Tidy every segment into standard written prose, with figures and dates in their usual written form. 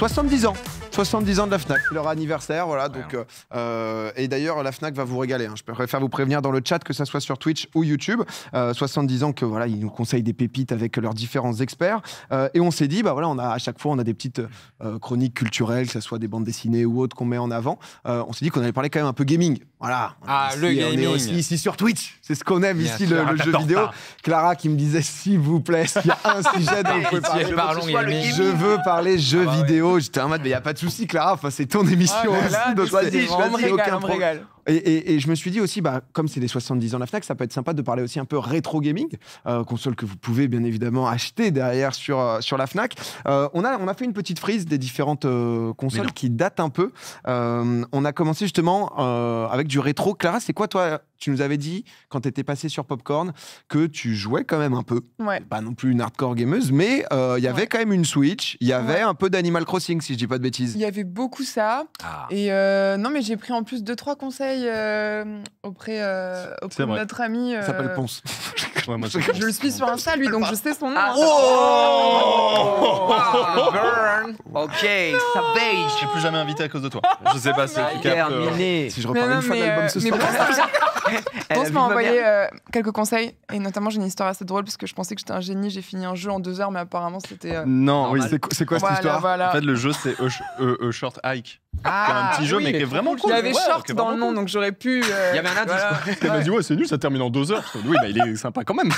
70 ans. 70 ans de la Fnac, leur anniversaire, voilà. Donc, et d'ailleurs, la Fnac va vous régaler. Hein. Je préfère vous prévenir dans le chat, que ça soit sur Twitch ou YouTube. 70 ans que voilà, ils nous conseillent des pépites avec leurs différents experts. Et on s'est dit, bah voilà, à chaque fois, on a des petites chroniques culturelles, que ce soit des bandes dessinées ou autres qu'on met en avant. On s'est dit qu'on allait parler quand même un peu gaming. Voilà. Le gaming. On est aussi ici sur Twitch. C'est ce qu'on aime ici, le jeu vidéo. Clara qui me disait, s'il vous plaît, s'il y a un sujet dont vous pouvez parler, je veux parler jeux vidéo. J'étais en mode, mais il n'y a pas de souci, Clara, enfin, c'est ton émission aussi, donc vas-y, aucun problème. Et je me suis dit aussi, bah, comme c'est les 70 ans de la Fnac, ça peut être sympa de parler aussi un peu rétro gaming, console que vous pouvez bien évidemment acheter derrière sur la Fnac. On a fait une petite frise des différentes consoles qui datent un peu. On a commencé justement avec du rétro. Clara, c'est quoi toi? Tu nous avais dit, quand tu étais passée sur Popcorn, que tu jouais quand même un peu. Ouais. Pas non plus une hardcore gameuse, mais il y avait quand même une Switch, il y avait un peu d'Animal Crossing, si je dis pas de bêtises. Il y avait beaucoup ça. Et non, mais j'ai pris en plus 2-3 conseils auprès de notre ami. Il s'appelle Ponce. Je le suis sur Insta, lui, donc je sais son nom. Burn. Ok, ça beige. Je suis plus jamais invité à cause de toi. Je sais pas si terminé. Si je reparle une fois de l'album ce soir. Ponce m'a envoyé quelques conseils, et notamment j'ai une histoire assez drôle parce que je pensais que j'étais un génie, j'ai fini un jeu en 2 heures, mais apparemment c'était. Non, oui, c'est quoi cette histoire? Voilà. En fait, le jeu c'est A Short Hike. C'est un petit jeu, mais qui est vraiment cool. Il y avait short dans le nom, donc j'aurais pu. Il y avait un indice. Elle m'a dit, ouais, c'est nul, ça termine en 2 heures. Oui, bah il est sympa quand même.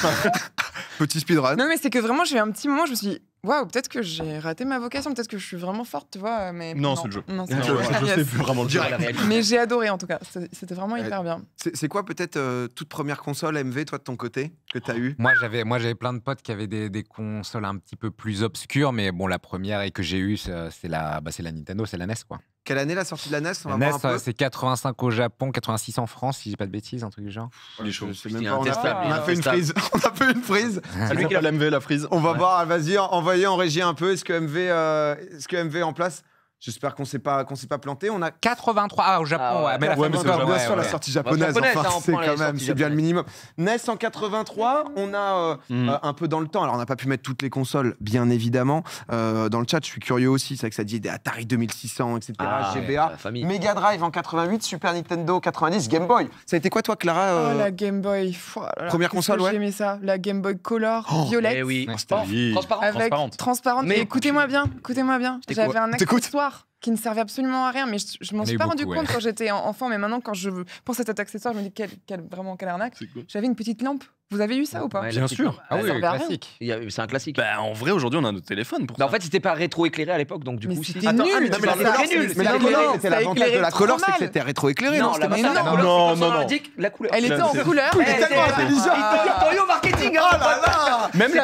Petit speedrun. Non, mais c'est que vraiment, j'ai eu un petit moment, je me suis dit, waouh, peut-être que j'ai raté ma vocation, peut-être que je suis vraiment forte, tu vois. Mais non, c'est le jeu. Non, c'est le jeu. Je sais plus vraiment le jeu. Mais j'ai adoré en tout cas, c'était vraiment hyper bien. C'est quoi peut-être toute première console MV, toi de ton côté, que t'as eu? Moi j'avais plein de potes qui avaient des consoles un petit peu plus obscures, mais bon, la première et que j'ai eue, c'est la Nintendo, c'est la NES, quoi. Quelle année la sortie de la NES? La NES, c'est 85 au Japon, 86 en France, si j'ai pas de bêtises, un truc du genre. Il est chaud. On a fait une frise. On a fait une frise. C'est lui qui a l'MV, la frise. On va voir, vas-y, envoyez en régie un peu. Est-ce que MV en place? J'espère qu'on s'est pas planté. On a 83 au Japon. Mais bien sûr, la sortie japonaise. Enfin, c'est quand même, c'est bien le minimum. NES en 83. On a un peu dans le temps. Alors, on n'a pas pu mettre toutes les consoles, bien évidemment. Dans le chat, je suis curieux aussi. C'est vrai que ça dit des Atari 2600, etc. GBA. Mega Drive en 88, Super Nintendo 90, Game Boy. Ça a été quoi, toi, Clara? La Game Boy. Première console, ouais. J'aimais ça. La Game Boy Color, violette. Oui. Transparente. Mais écoutez-moi bien. J'avais un accessoire qui ne servait absolument à rien, mais je m'en suis pas rendu compte quand j'étais enfant, mais maintenant quand je pense à cet accessoire, je me dis vraiment quelle arnaque. J'avais une petite lampe. Vous avez eu ça ou pas? Bien sûr. Ah oui, classique. C'est un classique. Bah, en vrai, aujourd'hui, on a notre téléphone pour ça. En fait, c'était pas rétro-éclairé à l'époque, donc du coup, c'était nul. Mais la couleur, c'était l'avantage de la couleur, c'est que c'était rétro-éclairé. Non, non. La couleur. Elle était en couleur. Elle était tellement intelligente. Au marketing. Oh là là. Même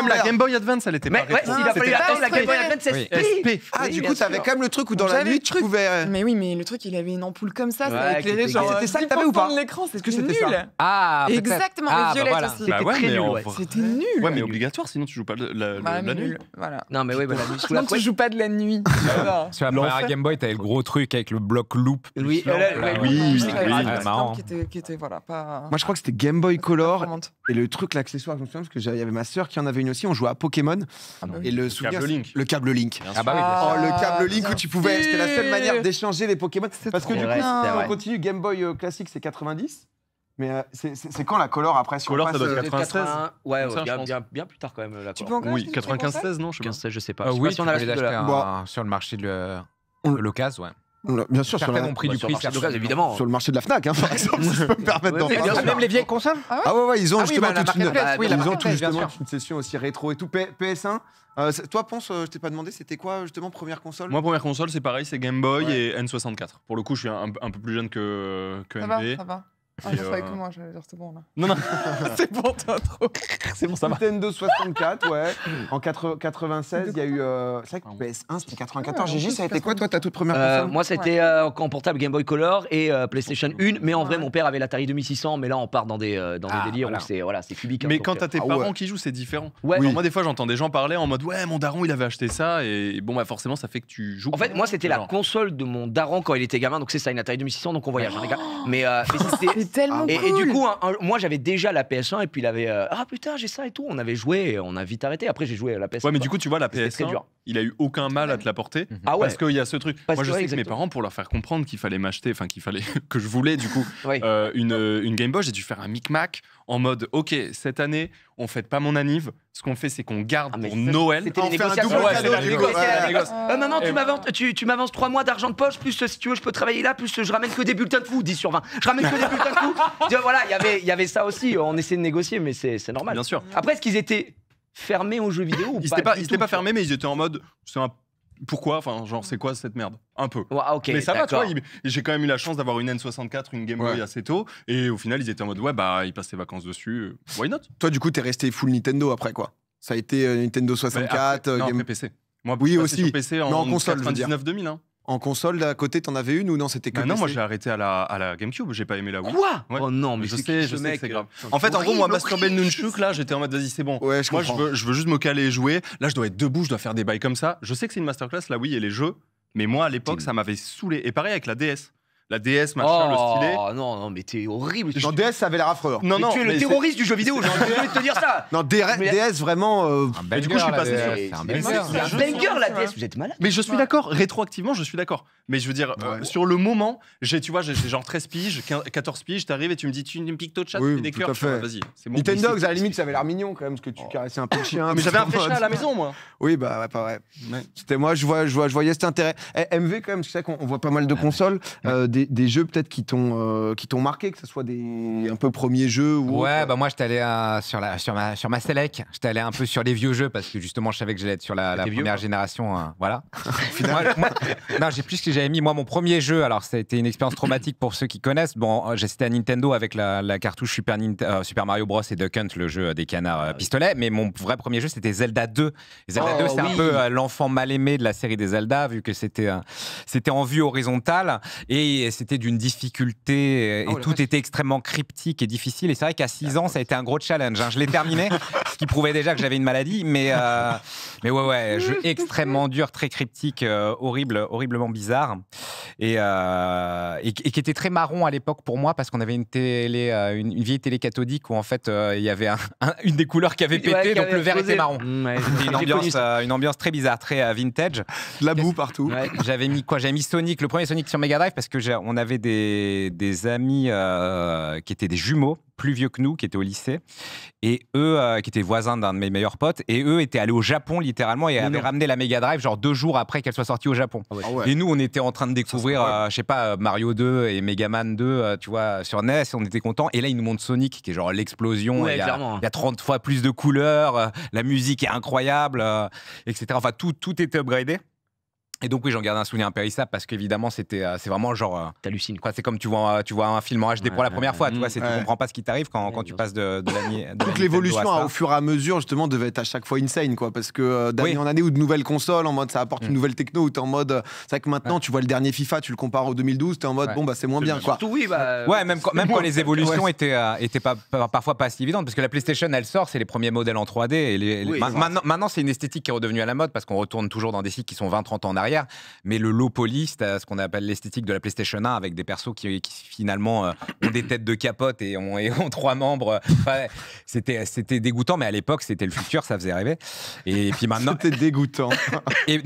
la Game Boy Advance, elle était pas rétro. Il a fallu attendre la Game Boy Advance SP. Ah, du coup, t'avais quand même le truc où dans la nuit, tu pouvais. Mais oui, mais le truc, il avait une ampoule comme ça, ça éclairait genre. C'était ça que t'avais ou pas? L'écran, c'était nul. Ah, exactement, mais violette aussi. Bah ouais, mais c'était nul. Ouais, mais obligatoire, sinon tu joues pas la nuit. Voilà. Non, mais oui, la nuit. Sinon, tu joues pas de la nuit. Sur la première Game Boy, t'avais le gros truc avec le bloc loop. Oui, c'est marrant. Qui était voilà pas. Moi, je crois que c'était Game Boy Color et le truc, l'accessoire, je me souviens parce que il y avait ma sœur qui en avait une aussi. On jouait à Pokémon et le câble Link. Ah bah oui. Oh, le câble Link où tu pouvais. C'était la seule manière d'échanger les Pokémon. Parce que du coup, on continue. Game Boy classique, c'est 90. Mais c'est quand la Color après? Color, ça doit être 96. Ouais, bien plus tard quand même. La Color. Oui, 95-16, non? 15-16, je sais pas. Oui, on a acheté sur le marché de l'occasion, ouais. Bien sûr, certains ont pris du prix, évidemment. Sur le marché de la Fnac, par exemple, si je peux me permettre d'en parler. Même les vieilles consoles. Ah ouais, ils ont justement toute justement une session aussi rétro et tout. PS1. Toi, Ponce, je t'ai pas demandé, c'était quoi justement première console? Moi, première console, c'est pareil, c'est Game Boy et N64. Pour le coup, je suis un peu plus jeune que MV. Ça va. Je savais que moi, j'allais dire c'est bon là. Non. C'est bon, t'as trop. C'est bon, ça va. Nintendo 64, ouais. En 96, il y a eu. C'est vrai que PS1, c'était 94. Gigi, ça a été quoi, toi, ta toute première console? Moi, c'était en portable Game Boy Color et PlayStation 1. Mais en vrai, mon père avait l'Atari 2600. Mais là, on part dans des délires où c'est cubique. Mais quand t'as tes parents qui jouent, c'est différent. Moi, des fois, j'entends des gens parler en mode ouais, mon daron, il avait acheté ça. Et bon, bah forcément, ça fait que tu joues. En fait, moi, c'était la console de mon daron quand il était gamin. Donc, c'est ça, une Atari 2600. Donc, on voyage. Mais C'est tellement cool. Et du coup, moi, j'avais déjà la PS1 et puis il avait ah putain, j'ai ça et tout. On avait joué, et on a vite arrêté. Après, j'ai joué à la PS1. Ouais, mais du coup, tu vois, la PS1, il a eu aucun mal à te l'apporter. Ah ouais. Parce qu'il y a ce truc. Moi, je sais que mes parents, pour leur faire comprendre qu'il fallait m'acheter, enfin qu'il fallait que je voulais du coup une Game Boy, j'ai dû faire un micmac en mode ok, cette année, on fête pas mon anniv. Ce qu'on fait, c'est qu'on garde pour Noël. C'était les négociations. Maman, tu m'avances 3 mois d'argent de poche, plus si tu veux, je peux travailler là, plus je ramène que des bulletins de fou, 10 sur 20. Je ramène que des bulletins de fou. Voilà, il y avait ça aussi. On essayait de négocier, mais c'est normal. Bien sûr. Après, est-ce qu'ils étaient fermés aux jeux vidéo ou ils étaient pas fermés, mais ils étaient en mode pourquoi, enfin genre c'est quoi cette merde, un peu. Okay, mais ça va, tu vois, j'ai quand même eu la chance d'avoir une N64, une Game Boy assez tôt, et au final ils étaient en mode ils passent les vacances dessus, why not. Toi du coup t'es resté full Nintendo après quoi. Ça a été Nintendo 64, après PC. Moi oui aussi, sur PC en console 99-2000 hein. En console, à côté, t'en avais une ou non? C'était que non, moi j'ai arrêté à la GameCube, j'ai pas aimé la Wii. Quoi? Ouais. Oh non, mais je sais que c'est grave. En fait, en gros, moi, masturber le nunchuk, là, j'étais en mode vas-y, c'est bon. Ouais, moi, je veux juste me caler et jouer. Là, je dois être debout, je dois faire des bails comme ça. Je sais que c'est une masterclass, la Wii et les jeux, mais moi, à l'époque, ça m'avait saoulé. Et pareil avec la DS. La DS, machin, le stylet. Oh non, mais t'es horrible. Non, DS, ça avait l'air affreux. Non, tu es le terroriste du jeu vidéo, j'ai envie de te dire ça. Non, DS, vraiment. Du coup, je suis passé sur. C'est un banger, la DS, vous êtes malade. Mais je suis d'accord, rétroactivement, je suis d'accord. Mais je veux dire, sur le moment, j'ai genre 13 piges, 14 piges, t'arrives et tu me dis, tu me piques de chat, tu fais des cœurs. Vas-y, c'est bon. Nintendo, à la limite, ça avait l'air mignon quand même, parce que tu caressais un peu le chien. Mais j'avais un vrai chat à la maison, moi. Oui, bah, pas vrai. C'était moi, je voyais cet intérêt. MV, quand même, c'est ça qu'on voit pas mal de consoles, des jeux peut-être qui t'ont marqué, que ce soit des un peu premiers jeux ou bah moi j'étais allé sur ma Selec, j'étais allé un peu sur les vieux jeux parce que justement je savais que j'allais être sur la première génération, voilà. Non, j'ai plus ce que j'avais mis. Moi, mon premier jeu, alors ça a été une expérience traumatique pour ceux qui connaissent. Bon, j'étais à Nintendo avec la cartouche Super Mario Bros et Duck Hunt, le jeu des canards pistolets, mais mon vrai premier jeu c'était Zelda 2. Zelda 2, c'est un peu l'enfant mal aimé de la série des Zelda, vu que c'était en vue horizontale et c'était d'une difficulté et tout était extrêmement cryptique et difficile. Et c'est vrai qu'à 6 ans, ça a été un gros challenge. Je l'ai terminé, ce qui prouvait déjà que j'avais une maladie, mais jeu extrêmement dur, très cryptique, horriblement bizarre et qui était très marron à l'époque pour moi parce qu'on avait une vieille télé cathodique où en fait il y avait une des couleurs qui avait pété, donc le verre était marron. Une ambiance très bizarre, très vintage. La boue partout. J'avais mis Sonic, le premier Sonic sur Mega Drive parce que on avait des amis qui étaient des jumeaux plus vieux que nous, qui étaient au lycée, et eux, qui étaient voisins d'un de mes meilleurs potes, et eux étaient allés au Japon littéralement et avaient ramené la Mega Drive genre 2 jours après qu'elle soit sortie au Japon. Et nous, on était en train de découvrir, je sais pas, Mario 2 et Mega Man 2, tu vois, sur NES, et on était contents. Et là, ils nous montrent Sonic, qui est genre l'explosion, il y a 30 fois plus de couleurs, la musique est incroyable, etc. Enfin, tout était upgradé. Et donc oui, j'en garde un souvenir impérissable parce qu'évidemment c'est vraiment genre t'hallucines quoi. C'est comme tu vois un film en HD pour la première fois, tu vois, tu comprends pas ce qui t'arrive quand tu passes de l'année. Donc l'évolution au fur et à mesure justement devait être à chaque fois insane quoi, parce que d'année en année ou de nouvelles consoles en mode ça apporte une nouvelle techno, où t'es en mode c'est vrai que maintenant tu vois le dernier FIFA, tu le compares au 2012, t'es en mode bon bah c'est moins bien quoi. Surtout même quand les évolutions étaient parfois pas si évidentes parce que la PlayStation elle sort, c'est les premiers modèles en 3D et maintenant c'est une esthétique qui est redevenue à la mode parce qu'on retourne toujours dans des cycles qui sont 20-30 ans en arrière. Mais le low poly, c'est ce qu'on appelle l'esthétique de la PlayStation 1 avec des persos qui finalement ont des têtes de capote et ont 3 membres. Enfin, c'était dégoûtant, mais à l'époque, c'était le futur, ça faisait rêver. Et puis maintenant. C'était dégoûtant. Mais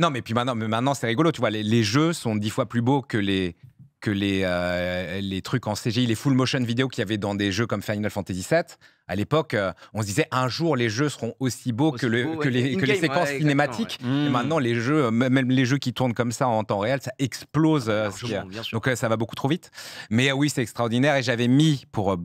maintenant, c'est rigolo, tu vois, les jeux sont 10 fois plus beaux que les trucs en CGI, les full motion vidéo qu'il y avait dans des jeux comme Final Fantasy VII. À l'époque, on se disait un jour les jeux seront aussi beaux que les séquences cinématiques. Et maintenant, les jeux, même les jeux qui tournent comme ça en temps réel, ça explose. Donc ça va beaucoup trop vite. Mais oui, c'est extraordinaire. Et j'avais mis pour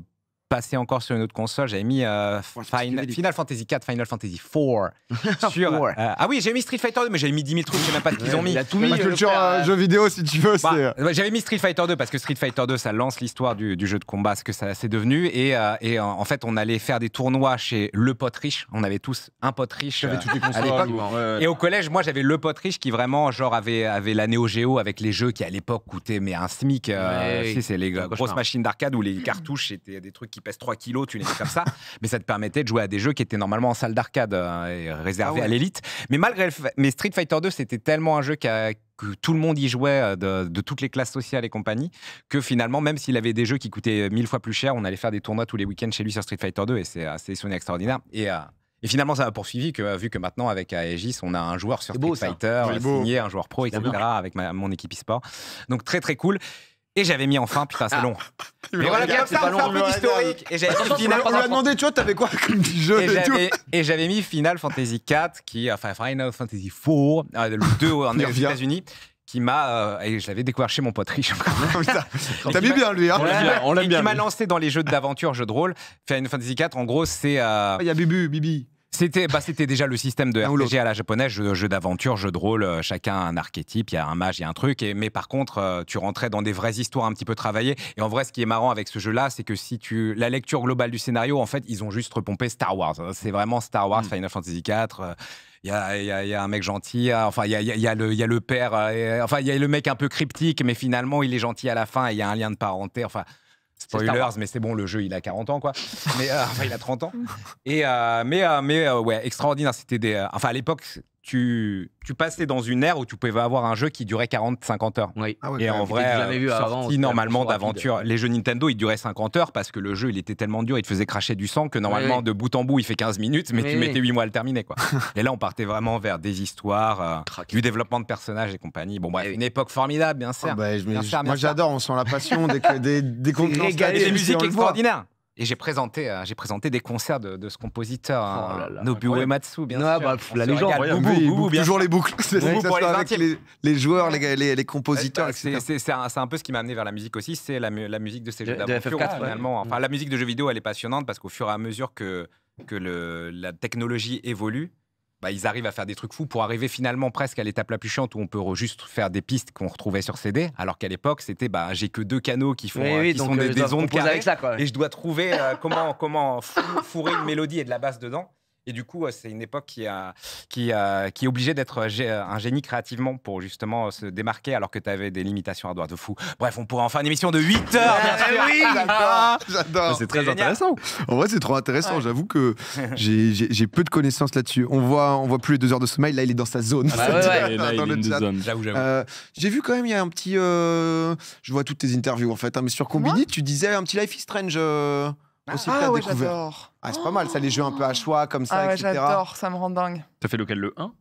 passer encore sur une autre console, j'avais mis Final Fantasy 4, Final Fantasy 4 sur... ah oui, j'ai mis Street Fighter 2, mais j'avais mis 10 000 trucs, je sais même pas ce qu'ils ont mis. Il a tout mis. La culture jeu vidéo, si tu veux. J'avais mis Street Fighter 2 parce que Street Fighter 2, ça lance l'histoire du jeu de combat, ce que ça s'est devenu. Et en fait, on allait faire des tournois chez le pote riche. On avait tous un pote riche à l'époque. Et au collège, moi, j'avais le pote riche qui vraiment genre avait la Neo Geo avec les jeux qui à l'époque coûtaient un SMIC. C'est les grosses machines d'arcade où les cartouches, c'était des trucs qui pèsent 3 kilos, tu les mets comme ça. Mais ça te permettait de jouer à des jeux qui étaient normalement en salle d'arcade et réservés à l'élite. Mais Street Fighter 2, c'était tellement un jeu que tout le monde y jouait de toutes les classes sociales et compagnie, que finalement, même s'il avait des jeux qui coûtaient 1000 fois plus cher, on allait faire des tournois tous les week-ends chez lui sur Street Fighter 2 et c'est assez extraordinaire. Et finalement, ça m'a poursuivi, vu que maintenant, avec Aegis, on a un joueur sur Street Fighter, signé, un joueur pro, etc., avec mon équipe e-sport. Donc très très cool. Et j'avais mis enfin, putain, c'est long. Mais voilà, c'est pas long. Un peu d'historique. Et j'avais mis Final. On lui a demandé, tu vois, t'avais quoi comme jeu et j'avais mis Final Fantasy 4, Final Fantasy 4, le 2 aux États-Unis. Qui m'a et je l'avais découvert chez mon pote riche. T'as mis bien lui, hein. On l'aime bien. Qui m'a lancé dans les jeux d'aventure, jeux de rôle. Final Fantasy 4, en gros, c'est. Il y a Bibi. C'était déjà le système de RPG à la japonaise, jeu d'aventure, jeu de rôle, chacun a un archétype, il y a un mage, il y a un truc. Mais par contre, tu rentrais dans des vraies histoires un petit peu travaillées. Et en vrai, ce qui est marrant avec ce jeu-là, c'est que la lecture globale du scénario, en fait, ils ont juste repompé Star Wars. C'est vraiment Star Wars, Final Fantasy 4. Il y a un mec gentil, enfin il y a le père, enfin il y a le mec un peu cryptique, mais finalement il est gentil à la fin et il y a un lien de parenté. Enfin spoilers, mais c'est bon, le jeu il a 40 ans quoi. Mais enfin il a 30 ans. Et ouais, extraordinaire. C'était enfin à l'époque tu passais dans une ère où tu pouvais avoir un jeu qui durait 40-50 heures. Oui. Et en vrai, sorti normalement d'aventure. Les jeux Nintendo, ils duraient 50 heures parce que le jeu, il était tellement dur, il te faisait cracher du sang que normalement, de bout en bout, il fait 15 minutes, mais tu mettais 8 mois à le terminer, quoi. Et là, on partait vraiment vers des histoires, du développement de personnages et compagnie. Bon, bref, une époque formidable, bien sûr. Moi, j'adore, on sent la passion des contenus. Des musiques extraordinaires. Et j'ai présenté des concerts de ce compositeur, Nobuo Uematsu, bien sûr. La légende. Toujours les boucles. C'est avec les joueurs, les compositeurs, etc. C'est un peu ce qui m'a amené vers la musique aussi, c'est la musique de ces jeux d'aventure. Finalement, enfin, la musique de jeux vidéo, elle est passionnante parce qu'au fur et à mesure que la technologie évolue, ils arrivent à faire des trucs fous pour arriver finalement presque à l'étape la plus chiante où on peut juste faire des pistes qu'on retrouvait sur CD, alors qu'à l'époque c'était j'ai que 2 canaux qui sont des ondes carrées et je dois trouver comment fourrer une mélodie et de la basse dedans. Et du coup, c'est une époque qui est obligée d'être un génie créativement pour justement se démarquer alors que tu avais des limitations à droite de fou. Bref, on pourrait en faire une émission de 8 heures, bien sûr. Oui, j'adore. C'est très intéressant. En vrai, c'est trop intéressant. J'avoue que j'ai peu de connaissances là-dessus. On voit plus les 2 heures de sommeil. Là, il est dans sa zone. Dans le chat. J'avoue. J'ai vu quand même, il y a un petit... je vois toutes tes interviews, en fait. Mais sur Combini, tu disais un petit Life is Strange... aussi ouais, j'adore. C'est pas mal, ça, les jeux un peu à choix, comme ça, etc. J'adore, ça me rend dingue. T'as fait lequel, le 1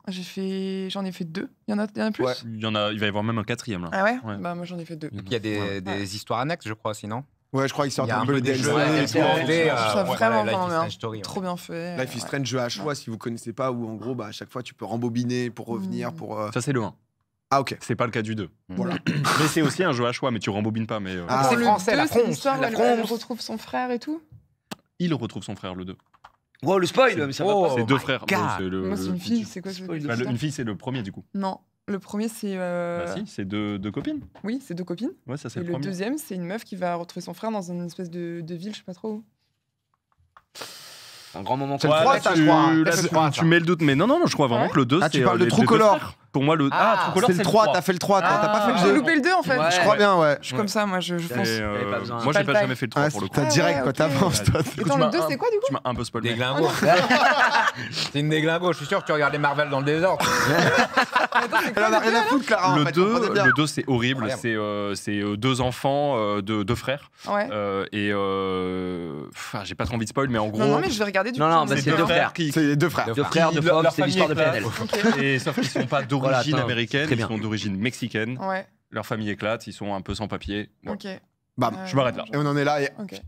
J'en ai fait 2. Il y en a plus il va y avoir même un 4e, là. Ah ouais, Bah moi, j'en ai fait 2. Il y a des histoires annexes, je crois, sinon. Ouais, je crois qu'ils sortent un peu des jeux. Ça vraiment bien. Trop bien fait. Life is Strange, jeu à choix, si vous connaissez pas, où en gros, à chaque fois, tu peux rembobiner pour revenir, pour... Ça, c'est le 1. Ah, ok. C'est pas le cas du 2. Voilà. Mais c'est aussi un jeu à choix, mais tu rembobines pas. Mais c'est français, la France. Elle retrouve son frère et tout. Il retrouve son frère, le 2. Wow, le spoil, mais ça va pas. C'est 2 frères. Moi, c'est une fille, c'est quoi une fille, c'est le premier, du coup. Non, le premier, c'est... si, c'est 2 copines. Oui, c'est 2 copines. Ouais, ça, c'est et le premier. Le deuxième, c'est une meuf qui va retrouver son frère dans une espèce de ville, je sais pas trop où. Un grand moment. C'est le 3, ça, je crois. Tu mets le doute, mais non, je crois vraiment que le 2, c'est... tu parles de True Color. Pour moi, True Color, c'est le 3, t'as fait le 3, t'as pas fait le 2. J'ai loupé le 2, en fait. Je crois bien, ouais. Je suis comme ça, moi, je pense. Moi, j'ai pas jamais fait le 3 pour le coup. T'as direct, quoi, t'avances, toi. Attends, le 2, c'est quoi, du coup? Tu m'as un peu spoilé. Déglingo. C'est une déglingo, je suis sûr que tu regardes les Marvel dans le désordre. Elle en a rien à foutre, Clara. Le 2, c'est horrible. C'est 2 enfants, 2 frères. Ouais. Et j'ai pas trop envie de spoil, mais en gros. Non, mais je vais regarder du coup. Non, c'est 2 frères. C'est 2 frères. 2 frères, 2 femmes, c'est l'histoire de PNL. Et sauf qu'ils sont pas d'origine américaine, ils sont d'origine mexicaine. Ouais. Leur famille éclate, ils sont un peu sans papier. Ok. Bam, je m'arrête là. Et on en est là.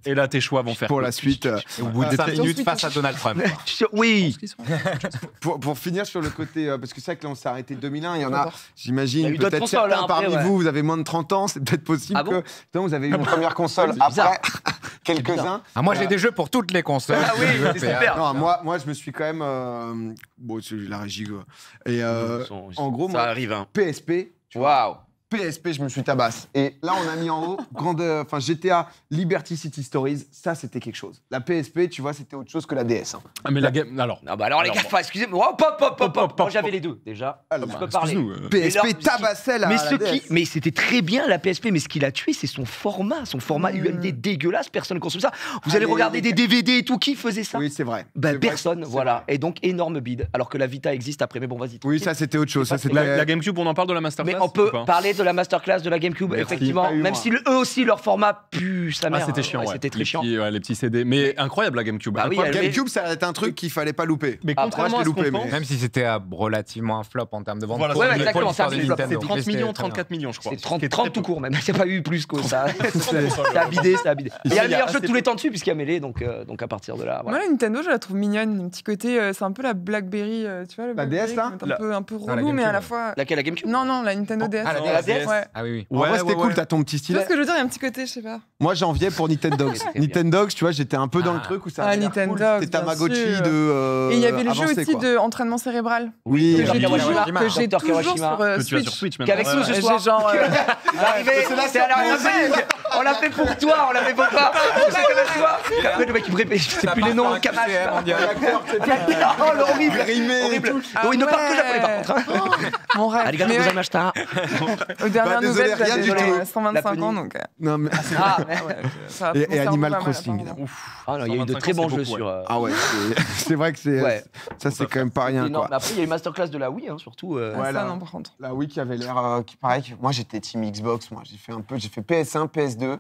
Et là, tes choix vont faire pour la suite. Au bout de 5 minutes face à Donald Trump. Oui. Pour finir sur le côté, parce que c'est vrai que là on s'est arrêté 2001, il y en a, j'imagine, peut-être certains parmi vous avez moins de 30 ans, c'est peut-être possible que vous avez eu une première console après quelques-uns. Moi j'ai des jeux pour toutes les consoles. Ah oui, c'est super. Non, moi je me suis quand même, bon c'est la régie quoi. Et en gros, ça arrive. PSP. Waouh. PSP, je me suis tabasse. Et là, on a mis en haut GTA Liberty City Stories. Ça, c'était quelque chose. La PSP, tu vois, c'était autre chose que la DS. Ah, mais la game. Alors les gars, excusez-moi. Hop. Moi, j'avais les deux, déjà. Alors, je peux parler. PSP tabassait la DS. Mais c'était très bien, la PSP. Mais ce qui l'a tué, c'est son format. Son format UMD dégueulasse. Personne ne consomme ça. Vous allez regarder des DVD et tout. Qui faisait ça? Oui, c'est vrai. Personne, voilà. Et donc, énorme bide. Alors que la Vita existe après. Mais bon, vas-y. Oui, ça, c'était autre chose. La GameCube, on en parle de la Masterclass? Mais on peut parler de la Masterclass de la GameCube, effectivement. Même si eux aussi, leur format pue sa mère. C'était chiant, C'était très chiant. Les petits CD. Mais incroyable, la GameCube. GameCube, ça va être un truc qu'il fallait pas louper. Mais contrairement à ce qu'on pense, même si c'était relativement un flop en termes de vente. Voilà, exactement. C'est 30 millions, 34 millions, je crois. C'est 30 tout court, même. Il n'y a pas eu plus que ça. Ça a bidé. Il y a le meilleur jeu de tous les temps dessus, puisqu'il y a Melee, donc à partir de là. Moi, la Nintendo, je la trouve mignonne. Un petit côté, c'est un peu la Blackberry, tu vois. La DS, là? Un peu relou, mais à la fois. Laquelle, la GameCube? Non, la Nintendo DS. Ah, la DS? Ouais. Ah oui. En vrai, c'était cool, t'as ton petit Tu stylet. vois ce que je veux dire? Il y a un petit côté, je sais pas. Moi, j'enviais pour Nintendogs. Nintendogs, tu vois, j'étais un peu dans le truc où ça avait l'air cool. Nintendogs, C'était Tamagotchi bien sûr. de. Et il y avait le jeu aussi d'entraînement cérébral. Oui, que j'ai Dr. toujours Kawashima. sur Que tu as sur Switch maintenant. Qu'avec nous ce soir. Genre. C'est à la surprise. On l'a fait pour toi, on l'a fait pour toi. C'est comme toi. Et après, le mec, il me répète, je sais plus les noms. Oh, l'horrible. Horrible. Il ne parle que japonais, par contre. Mon rêve. Arigato gozaimashita. Aux dernières nouvelles, rien du j'avais tout. 125 ans, donc. Non, mais. Et Animal Crossing, évidemment. Ah non, il y a eu de très bons jeux sur. Ah ouais, c'est vrai que ça, c'est quand même pas rien. Mais après, il y a eu Masterclass de la Wii, surtout. Ça, non, par contre. La Wii qui avait l'air. Qui paraît que moi, j'étais team Xbox. Moi, j'ai fait PS1, PS2,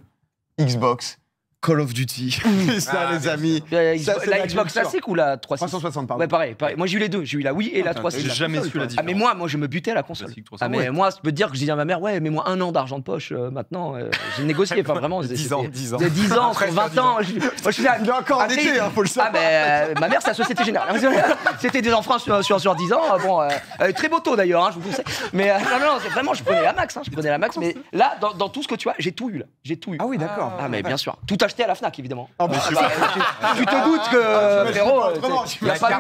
Xbox. Call of Duty. Ça, les amis. La Xbox classique ou la 360, pardon. Ouais, pareil. Moi, j'ai eu les deux. J'ai eu la Wii et la 360. J'ai jamais su la différence. Ah, mais moi, je me butais à la console. Ah, mais moi, je peux te dire que je dis à ma mère, ouais, mets-moi 1 an d'argent de poche maintenant. J'ai négocié. Enfin, vraiment. 10 ans. 10 ans, sur 20 ans. Moi, je suis là. Il est encore endetté, faut le savoir. Ah, mais ma mère, c'est la Société Générale. C'était des enfants sur 10 ans. Bon, très beau taux d'ailleurs, je vous conseille. Mais non, vraiment, je prenais la max. Mais là, dans tout ce que tu as, j'ai tout eu. Ah oui, d'accord. Ah, mais bien sûr. Tout acheté à la Fnac, évidemment. Tu te doutes que frérot, il a pas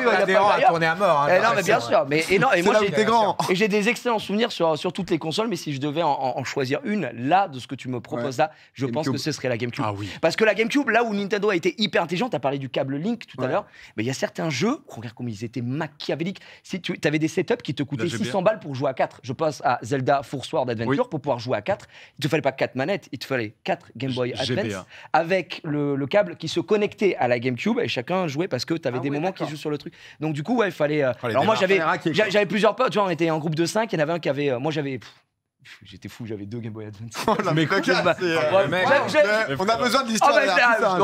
tourné à mort. Non, mais bien sûr. Et moi, grand. Et j'ai des excellents souvenirs sur toutes les consoles, mais si je devais en choisir une, là, de ce que tu me proposes là, je pense que ce serait la GameCube. Ah oui. Parce que la GameCube, là où Nintendo a été hyper intelligent, tu as parlé du câble Link tout à l'heure, mais il y a certains jeux, regarde comme ils étaient machiavéliques. Si tu avais des setups qui te coûtaient 600 balles pour jouer à 4. Je pense à Zelda Four Sword Adventure pour pouvoir jouer à 4. Il te fallait pas 4 manettes, il te fallait 4 Game Boy Advance avec le câble qui se connectait à la GameCube et chacun jouait parce que tu avais des moments qui jouent sur le truc. Donc du coup, il fallait. Alors moi, j'avais plusieurs potes. Tu vois, on était en groupe de 5. Il y en avait un qui avait. Moi, j'avais. J'étais fou, j'avais 2 Game Boy Advance. Mais on a besoin de l'histoire.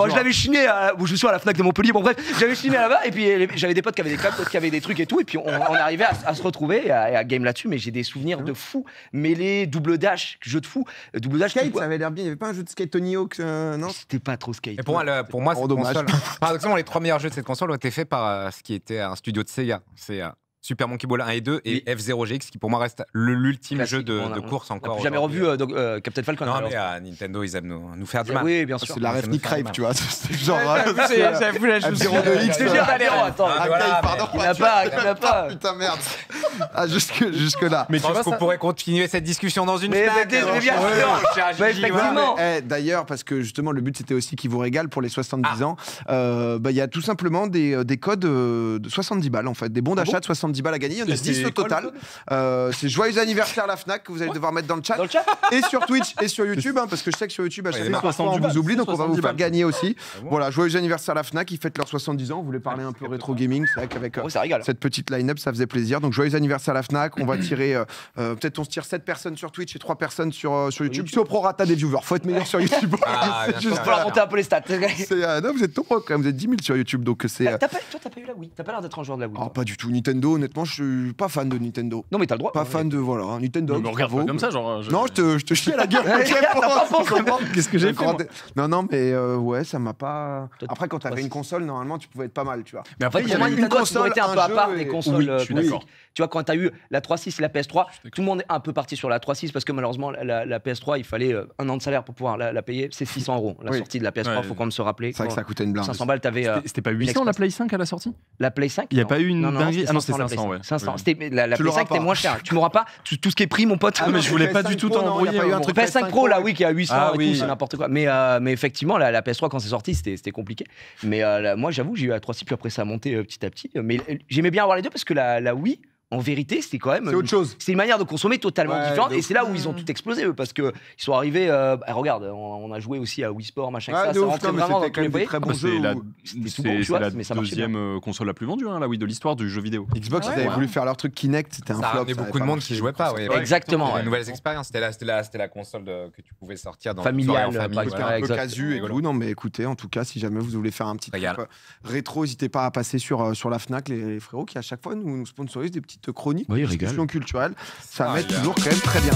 Je l'avais chiné je suis à la Fnac de Montpellier. Bon bref, j'avais chiné là-bas et puis j'avais des potes qui avaient des câbles, d'autres qui avaient des trucs et tout. Et puis on arrivait à se retrouver et à game là-dessus. Mais j'ai des souvenirs de fou. Mêlée, double dash, jeu de fou. Double dash. Skate, ça avait l'air bien. Il n'y avait pas un jeu de skate Tony Hawk, non? C'était pas trop skate. Et pour moi, cette console. Paradoxalement, les 3 meilleurs jeux de cette console ont été faits par ce qui était un studio de Sega. C'est Super Monkey Ball 1 et 2 et F0GX qui pour moi reste l'ultime jeu de course encore. J'ai jamais revu Captain Falcon. Non, mais à Nintendo, ils aiment nous faire du mal. Oui, bien sûr. C'est la Refnick Crave, tu vois. C'est genre. J'avoue, la chaussure. Attends, il n'a pas. Putain, merde. Jusque là. Mais tu vois qu'on pourrait continuer cette discussion dans une Fnac. Effectivement. D'ailleurs, parce que justement, le but c'était aussi qu'il vous régale pour les 70 ans. Il y a tout simplement des codes de 70 balles en fait, des bons d'achat de 70 balles à gagner. Il y en a 10 au total. C'est joyeux anniversaire la Fnac que vous allez devoir mettre dans le chat. Et sur Twitch et sur YouTube, parce que je sais que sur YouTube, à chaque fois, on vous oublie, donc on va vous faire gagner aussi. Voilà, joyeux anniversaire la Fnac, ils fêtent leurs 70 ans. On voulait parler un peu rétro gaming, c'est vrai qu'avec cette petite line-up, ça faisait plaisir. Donc joyeux anniversaire la Fnac. On va tirer, peut-être on se tire 7 personnes sur Twitch et 3 personnes sur YouTube. C'est au prorata des viewers. Faut être meilleur sur YouTube. Juste pour monter un peu les stats. Non, vous êtes nombreux quand même, vous êtes 10 000 sur YouTube. Donc c'est. Toi, t'as pas eu la Wii. T'as pas l'air d'être un joueur de la Wii. Pas du tout. Nintendo, honnêtement, je suis pas fan de Nintendo. Non, mais t'as le droit. Pas fan de Nintendo. Me regarde pas comme ça, genre. Non, je te chie à la gueule. Qu'est-ce que j'ai fait? Non, mais ouais, ça m'a pas. Après, quand t'avais une console, normalement, tu pouvais être pas mal, tu vois. Mais après, il y a une console un peu à part des consoles. Je suis d'accord. Tu vois, quand t'as eu la 3.6 et la PS3, tout le monde est un peu parti sur la 3.6 parce que malheureusement, la PS3, il fallait 1 an de salaire pour pouvoir la payer. C'est 600 €. La sortie de la PS3, faut quand même se rappeler. C'est vrai que ça coûtait une blinde. 500 balles, t'avais. C'était pas 800 la Play 5 à la sortie? La Play 5? Il n'y a pas eu une dinguerie. Ah non, c'était 500. 500, ouais. 500. La PS5 était moins cher. Tu m'auras pas tout ce qui est prix, mon pote. Mais je voulais pas du tout t'embrouiller. PS5 Pro, là, oui, qui est à 800 et tout, c'est n'importe quoi. Mais effectivement, la PS3, quand c'est sorti, c'était compliqué. Mais moi, j'avoue, j'ai eu la 3.6, puis après, ça a monté petit à petit. Mais j'aimais bien avoir les deux parce que la Wii, en vérité, c'était quand même. C'est autre chose. C'est une manière de consommer totalement différente. Et c'est là où ils ont tout explosé, eux, parce qu'ils sont arrivés. Regarde, on a joué aussi à Wii Sport, machin, ça rentrait vraiment dans tous les très bon jeu. C'est la deuxième console la plus vendue, la Wii, de l'histoire du jeu vidéo. Xbox, ils avaient voulu faire leur truc Kinect, c'était un flop. Ça a beaucoup de monde qui jouait pas. Exactement. Des nouvelles expériences. C'était la console que tu pouvais sortir dans familiale, un peu casu et tout. Non, mais écoutez, en tout cas, si jamais vous voulez faire un petit truc rétro, n'hésitez pas à passer sur la Fnac, les frérots, qui à chaque fois nous sponsorisent des petites chroniques. Discussion culturelle, ça met toujours quand même très bien.